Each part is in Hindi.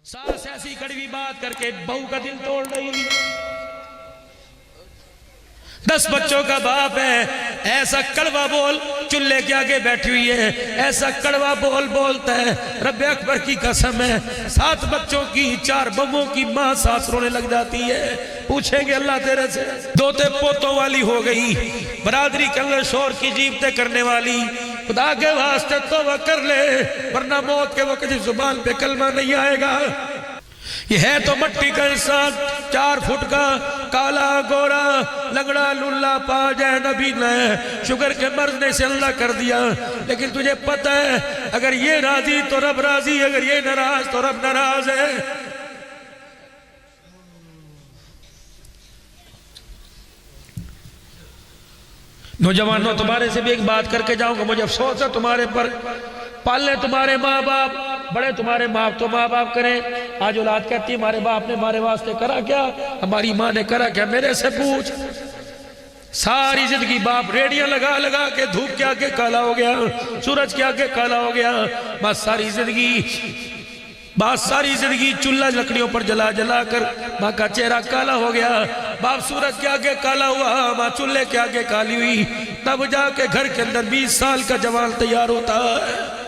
सास ऐसी कड़वी बात करके बहू का दिल तोड़ रही। 10 बच्चों का बाप है, ऐसा कड़वा बोल, चूल्हे के आगे बैठी हुई है, ऐसा कड़वा बोल बोलता है। रब्बे अकबर की कसम है, 7 बच्चों की 4 बहुओं की माँ सास रोने लग जाती है। पूछेंगे अल्लाह तेरे से, दोते पोतों वाली हो गई, बरादरी के अंदर शोर की जीवते करने वाली, खुदा के वास्ते तौबा कर ले, वरना मौत के वक्त जुबान पे कलमा नहीं आएगा। ये है तो मट्टी का इंसान, 4 फुट का, काला गोरा लंगड़ा लुल्ला पा जाए नबी ने शुगर के मर्ज ने से अल्लाह कर दिया। लेकिन तुझे पता है अगर ये राजी तो रब राजी, अगर ये नाराज तो रब नाराज है। नौजवानों, तुम्हारे से भी एक बात करके जाऊंगा, मुझे अफसोस है तुम्हारे पर। पालने तुम्हारे माँ बाप, बड़े तुम्हारे माँ तो माँ बाप करें। आज औलाद कहती है हमारे बाप ने हमारे वास्ते करा क्या, हमारी माँ ने करा क्या, मेरे से पूछ। सारी जिंदगी बाप रेडियां लगा लगा के धूप के आगे काला हो गया, सूरज के आगे काला हो गया। माँ सारी जिंदगी चूल्हा लकड़ियों पर जला जला कर माँ का चेहरा काला हो गया। बाप सूरज के आगे काला हुआ, माँ चूल्हे के आगे काली हुई। तब जाके घर के अंदर 20 साल का जवान तैयार होता है।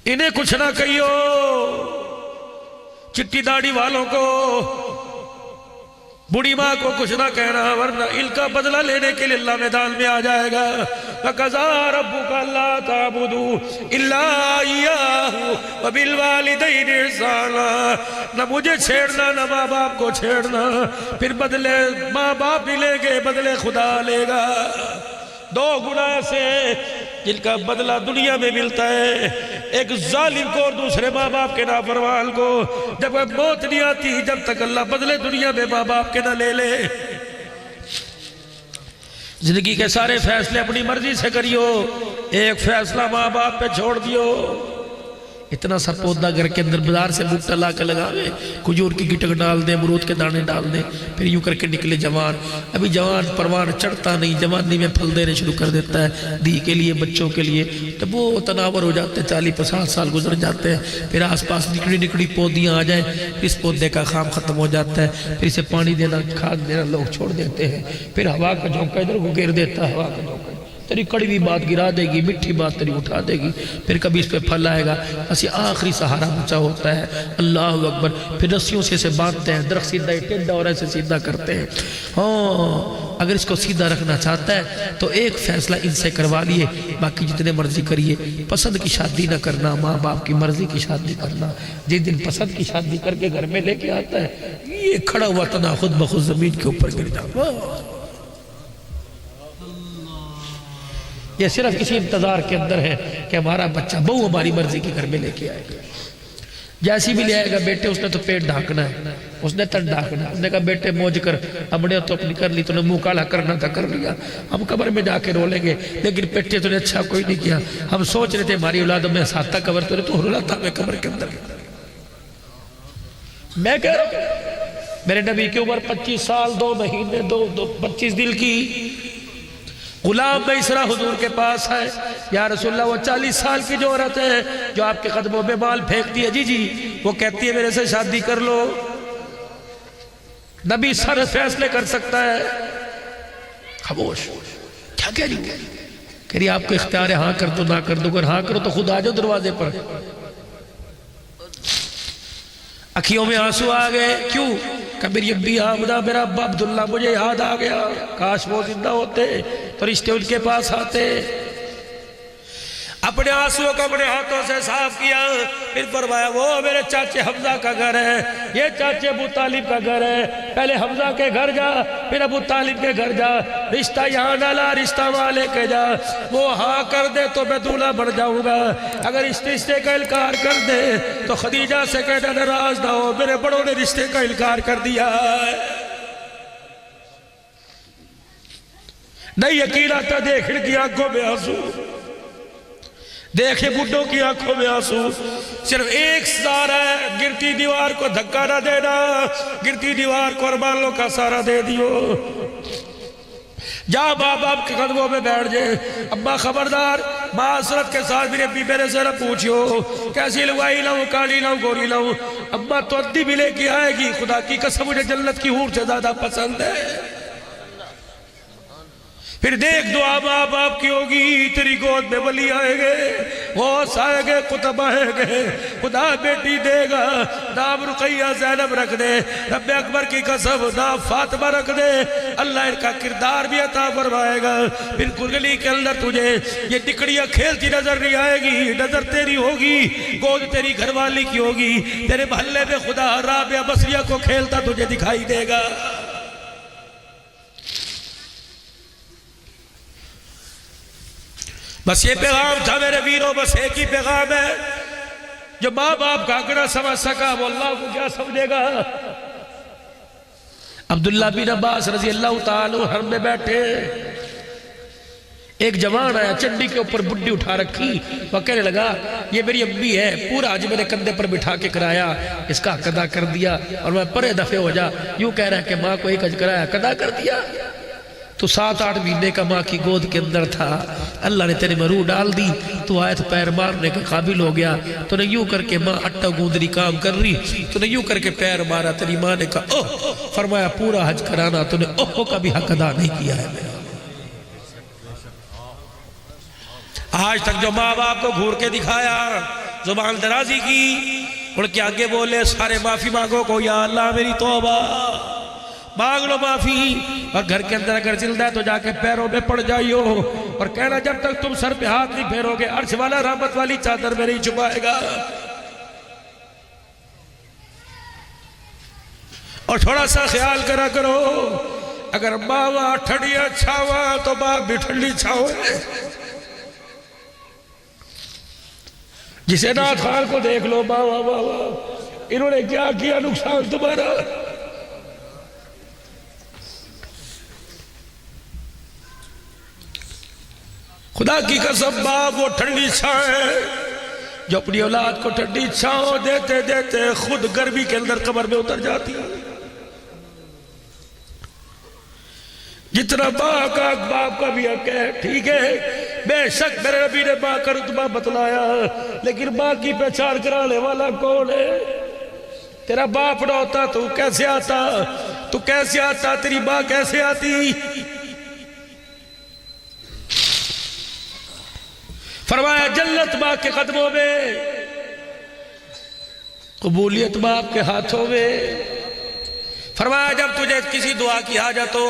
इन्हें कुछ ना कहियो, चिट्टी दाढ़ी वालों को, बूढ़ी माँ को कुछ ना कहना, वरना इनका बदला लेने के लिए अल्लाह मैदान में आ जाएगा। वक़ज़ा रब्बुका अल्ला ताबुदू इल्ला इय्याहु व बिल वालिदैनि इहसाना। न मुझे छेड़ना न माँ बाप को छेड़ना, फिर बदले माँ बाप भी लेंगे, बदले खुदा लेगा। 2 गुना से जिनका बदला दुनिया में मिलता है, एक जालिम को और दूसरे माँ बाप के नाफरमान को। जब मौत नहीं आती, जब तक अल्लाह बदले दुनिया में माँ बाप के ना ले ले। जिंदगी के सारे फैसले अपनी मर्जी से करियो, एक फैसला माँ बाप पे छोड़ दियो। इतना सा पौधा घर के अंदर बाजार से बूटा ला कर लगावे, खजूर की गिटक डाल दे, अमरूद के दाने डाल दे, फिर यूं करके निकले जवान। अभी जवान परवान चढ़ता नहीं, जवानी में फल देने शुरू कर देता है दी के लिए, बच्चों के लिए। तो वो तनावर हो जाते हैं, 40-50 साल गुजर जाते हैं। फिर आसपास निकड़ी निकड़ी पौधियाँ आ जाए, इस पौधे का काम खत्म हो जाता है। फिर इसे पानी देना, खाद देना लोग छोड़ देते हैं। फिर हवा का झोंका इधर को घेर देता है, हवा का झोंका तेरी कड़वी बात गिरा देगी, मिठी बात तेरी उठा देगी। फिर कभी इस पे फल आएगा, ऐसी आखिरी सहारा बचा होता है। अल्लाह अकबर। फिर रस्सियों से इसे बांधते हैं, दरख्त सीधा टेढ़ा और ऐसे सीधा करते हैं। हाँ, अगर इसको सीधा रखना चाहता है तो एक फैसला इनसे करवा लिए, बाकी जितने मर्जी करिए। पसंद की शादी ना करना, माँ बाप की मर्जी की शादी करना। जिस दिन पसंद की शादी करके घर में लेके आता है, ये खड़ा हुआ तना खुद ब खुद जमीन के ऊपर गिर जाता। ये सिर्फ इसी इंतजार के अंदर है कि हमारा बच्चा बहू हमारी मर्जी के घर में लेके आएगा। जैसी भी ले आएगा, बेटे उसने तो पेट ढाकना है, उसने तन ढाकना। उसने कहा बेटे मौज कर, हमने तो अपनी कर ली, तूने मुंह काला करना था कर लिया, हम कब्र में जाके रो लेंगे, लेकिन बेटे तूने अच्छा कोई नहीं किया। हम सोच रहे थे हमारी औलाद में साता कब्र, तूने तो रुला था मैं कब्र के अंदर। मैं कह रहा हूं मेरे नबी की उम्र 25 साल 2 महीने 25 दिन की। गुलाम बैसरा हुजूर के पास है, या रसूलल्लाह वो 40 साल की जो औरत है जो आपके कदमों में माल फेंकती है, जी वो कहती है मेरे से शादी कर लो। नबी सारे फैसले कर सकता है। खामोश। क्या कह रही है? कह रही आपको इख्तियार है, हाँ कर दो ना कर दो। अगर हाँ करो तो खुद आ जाओ दरवाजे पर। अखियों में आंसू आ गए। क्यों? मेरी अब्बी आमदा, मेरा अब्बा अब्दुल्ला, मुझे याद आ गया, काश वो जिंदा होते तो रिश्ते उनके पास आते। अपने आंसुओं को अपने हाथों से साफ किया, फिर फरमाया वो मेरे चाचे हमजा का घर है, ये चाचे अबू तालिब का घर है। पहले हमजा के घर जा, फिर अबू तालिब के घर जा, रिश्ता यहाँ ना ला, रिश्ता वहाँ लेके जा। वो हाँ कर दे तो मैं दूल्हा बन जाऊंगा, अगर इस रिश्ते का इनकार कर दे तो खदीजा से कहना नाराज ना हो, मेरे बड़ों ने रिश्ते का इनकार कर दिया। नहीं यकीन आता, देख की आंखों में आंसू, देखे बुड्ढों की आंखों में आंसू। सिर्फ एक सहारा है, गिरती दीवार को धक्का ना देना, गिरती दीवार को अरमानों का सहारा दे दियो। जा माँ बाप के कदमों में बैठ जाए। अब्बा खबरदार, मासरत के साथ मेरे अब्बी मेरे से पूछियो कैसी लुगाई लाऊं, काली लाऊं, गोरी लाऊं। अम्मा तो अद्दी भी लेके आएगी। खुदा की कसम मुझे जन्नत की हूर से ज्यादा पसंद है। फिर देख दुआ माँ बाप की होगी, तेरी गोद में वली आएंगे, गौस आएंगे, कुतुब आएंगे। खुदा बेटी देगा, नाम रुकैया ज़ैनब रख दे, रब अकबर की कसम नाम फातिमा रख दे। अल्लाह इनका किरदार भी अता फरमाएगा। बिल्कुल गली के अंदर तुझे ये टिकड़ियाँ खेलती नजर नहीं आएगी। नजर तेरी होगी, गोद तेरी घरवाली की होगी। तेरे मोहल्ले में खुदा राबिया बसरिया को खेलता तुझे दिखाई देगा। बस ये पैगाम था मेरे वीरों, बस एक ही पैगाम है। जो माँ बाप का आंकड़ा समझ सका वो अल्लाह को क्या समझेगा। अब्दुल्ला बिन अब्बास रजी अल्लाह ताला हर में बैठे, एक जवान आया, चंडी के ऊपर बुड्ढी उठा रखी। वह कहने लगा ये मेरी अम्मी है, पूरा आज मेरे कंधे पर बिठा के कराया, इसका हक अदा कर दिया। और मैं परे दफे हो जा, यूं कह रहा है कि माँ को एक हज कराया, अदा कर दिया। तो 7-8 महीने का माँ की गोद के अंदर था। अल्लाह ने तेरे में रूह डाल दी, तो आए तो पैर मारने के काबिल हो गया। तूने यूं करके माँ अट्टा गूंदरी काम कर रही, तूने यूं करके पैर मारा। तेरी माँ ने कहा ओह, फरमाया पूरा हज कराना, तूने ओह का भी हक अदा नहीं किया है मेरा। आज तक जो माँ बाप को घूर के दिखाया, जुबान दराजी की, उनके आगे बोले सारे माफी मांगो को, या अल्लाह मेरी तौबा, मांग लो माफी। और घर के अंदर अगर जिल्दा है तो जाके पैरों में पड़ जाइयो और कहना जब तक तुम सर पे हाथ नहीं फेरोगे अर्श वाला रहमत वाली चादर में नहीं छुपाएगा। और थोड़ा सा ख्याल करा करो, अगर मावा ठंडिया छावा तो बाप भी ठंडी छाओ। जिसे नाथ खान को देख लो, बाबा बाबा इन्होंने क्या किया नुकसान तुम्हारा। खुदा की कसम बाप वो ठंडी छांव है जो अपनी औलाद को ठंडी छांव देते देते खुद गर्मी के अंदर कब्र में उतर जाती है। जितना माँ का बाप का भी हक है, ठीक है, बेशक मेरे नबी ने माँ का रुतबा बतलाया, लेकिन माँ की पहचान कराने वाला कौन है। तेरा बाप ना होता तू कैसे आता, तू कैसे आता, तेरी माँ कैसे आती। फरमाया जन्नत माँ के कदमों में, कबूलियत बाप के हाथों में। फरमाया जब तुझे किसी दुआ की हाजत हो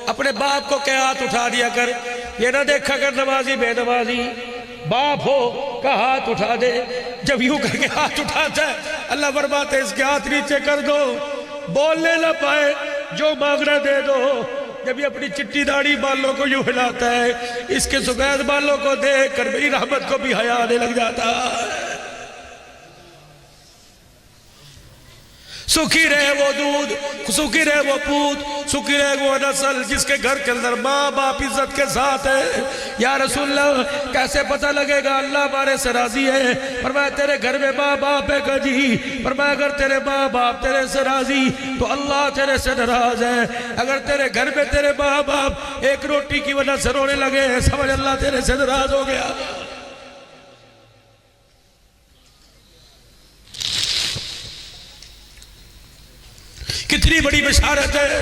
अपने बाप को क्या हाथ उठा दिया कर। ये ना देखा कर नमाजी बेनमाजी, बाप हो का हाथ उठा दे। जब यूं करके हाथ उठाता है अल्लाह फरमाते इसके हाथ नीचे कर दो, बोलने ना पाए, जो मांगना दे दो। जब ये अपनी चिट्टी दाढ़ी बालों को यूं हिलाता है, इसके सुफेद बालों को देख कर मेरी रहमत को भी हया आने लग जाता है। सुखी रहे वो दूध, सुखी रहे वो पूत, सुखी रहे वो नस्ल जिसके घर के अंदर माँ बाप इज्जत के साथ है। या रसूलल्लाह कैसे पता लगेगा अल्लाह हमारे से राजी है। फरमाया तेरे घर में माँ बाप है गजी, फरमाया अगर तेरे माँ बाप तेरे से राजी तो अल्लाह तेरे से नाराज है। अगर तेरे घर में तेरे माँ बाप एक रोटी की वजह से रोने लगे समझ अल्लाह तेरे से नाराज हो गया। कितनी बड़ी बिशारत है।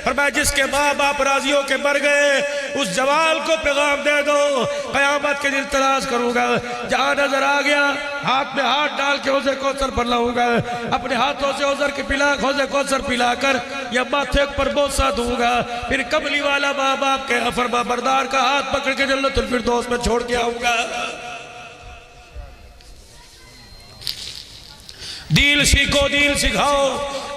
फरमाया जिसके माँ बाप राजियों के मर गए उस जवान को पैगाम दे दो, कयामत के दिन तलाश करूंगा, जहां नजर आ गया हाथ में हाथ डाल के उसे कौसर पर लाऊंगा, अपने हाथों से उजर के पिला खोसे कौसर पिलाकर या माथे पर बोसा दूंगा। फिर कमली वाला माँ बाप के फरमा बरदार का हाथ पकड़ के जन्नतुल फिरदौस में छोड़ के आऊंगा। दीन सीखो, दीन सिखाओ,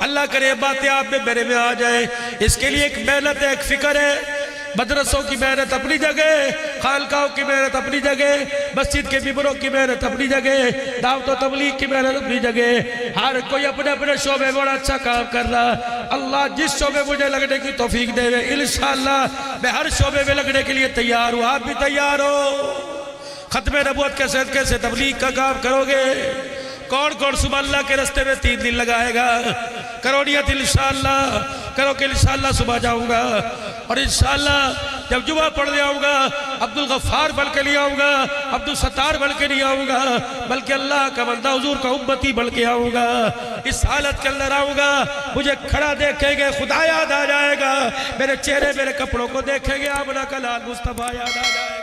अल्लाह करे बातें आप में मेरे में आ जाए। इसके लिए एक मेहनत है, एक फिक्र है। मदरसों की मेहनत अपनी जगह, खानकाओं की मेहनत अपनी जगह, मस्जिद के मिंबरों की मेहनत अपनी जगह, दावत और तबलीग की मेहनत अपनी जगह। हर कोई अपने अपने शोबे बड़ा अच्छा काम कर रहा। अल्लाह जिस शोबे मुझे लगने की तौफीक देवे इंशाअल्लाह मैं हर शोबे में लगने के लिए तैयार हूँ। आप भी तैयार हो। खत्म नबूवत के सदके से तबलीग का काम करोगे। कौन कौन सुबह अल्लाह के रास्ते में 3 दिन लगाएगा? करो नियत इंशाअल्लाह, करो कि इंशाअल्लाह सुबह जाऊंगा और इंशाअल्लाह जब जुमा पढ़ ले आऊँगा अब्दुल गफ्फार बन के नहीं आऊँगा, अब्दुल सत्तार बन के नहीं आऊँगा, बल्कि अल्लाह का बंदा हुजूर का उम्मती बन के आऊँगा। इस हालत के अंदर आऊँगा, मुझे खड़ा देखेंगे खुदा याद आ जाएगा, मेरे चेहरे मेरे कपड़ों को देखेंगे आमना का लाल मुस्तफा याद आ जाएगा।